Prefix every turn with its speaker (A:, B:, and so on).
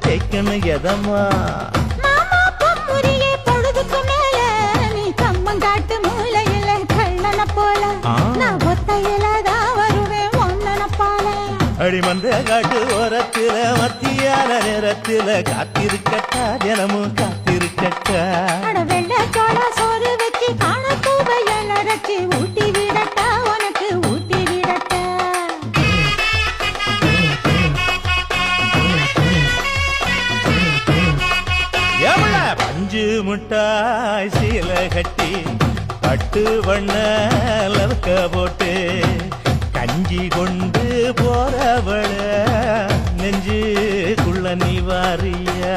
A: தேய்க்கணும் எதம்மா
B: பொழுதுக்கு மேல நீ கம்மங்காட்டு மூலையில கள்ளன போல நான் ஒத்தையிலதான் வருவேன் ஒன்னன போல
A: அடிமந்த காட்டு ஓரத்தில மத்தியான நேரத்தில காத்திருக்கட்டா தினமும் காத்திருக்கட்டா
B: வெள்ள சோள சோறு வச்சு காண பூவையல் அரைச்சி ஊட்டி விடட்டா உனக்கு ஊட்டி விடட்டா
A: எவ்வள பஞ்சு முட்டாய் சீல கட்டி பட்டு வண்ண லவக்க போட்டு கஞ்சி கொண்டு போறவள நெஞ்சுக்குள்ள நீ வாரியா